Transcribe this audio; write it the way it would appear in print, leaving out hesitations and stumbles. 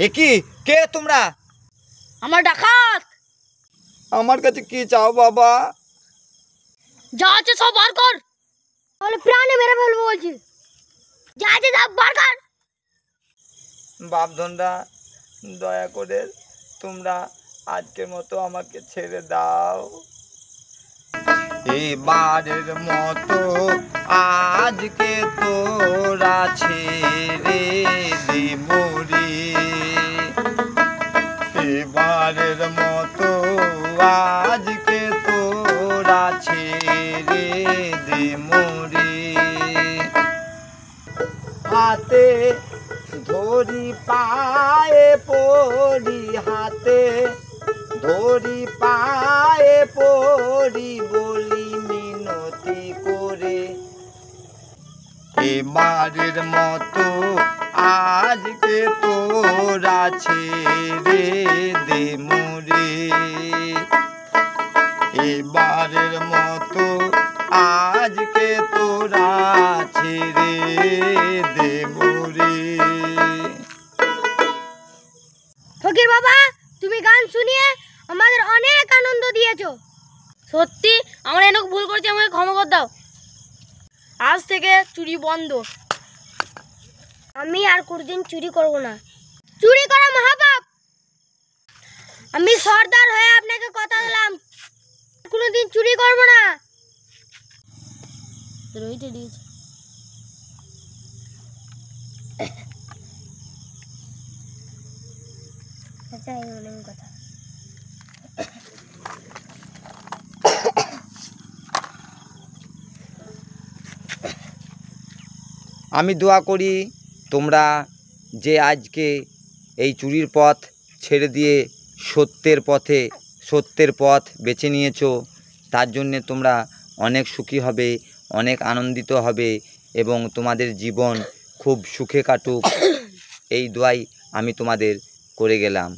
একি কে তোমরা? আমার ডাকাত। আমার কাছে কি চাও বাবা? যা আছে সব বার কর, তাহলে প্রাণে মেরে ফেলবো বলছি। যা আছে সব বার কর। বাপধনরা, দয়া করে তোমরা আজকের মতো আমাকে ছেড়ে দাও। এবারের মতো আজকে তোরা ছেড়ে দে মোরে। এবারের মতো আজকে তোরা ছেড়ে দে মোরে। হাতে ধরি পায়ে পড়ি, হাতে ধরি পায়ে পড়ি, বলি মিনতি করে। এবারের মতো আজকে তোরা ছেড়ে দে মোরে। এবারের মতো আজকে তোরা ছেড়ে দে মোরে। ফকির বাবা, তুমি গান শুনিয়ে আমাদের অনেক আনন্দ দিয়েছো। সত্যি আমরা অনেক ভুল করেছি, আমাকে ক্ষমা করে দাও। আজ থেকে চুরি বন্ধ। আমি আর কোনোদিন চুরি করব না। চুরি করা মহাপাপ। আমি সর্দার হয়ে আপনাকে কথা দিলাম, কোনোদিন চুরি করব না। রইতে দিয়েছি। আচ্ছা, এই অনেক কথা। আমি দোয়া করি তোমরা যে আজকে এই চুরির পথ ছেড়ে দিয়ে সত্যের পথ বেছে নিয়েছো, তার জন্যে তোমরা অনেক সুখী হবে, অনেক আনন্দিত হবে এবং তোমাদের জীবন খুব সুখে কাটুক, এই দোয়াই আমি তোমাদের করে গেলাম।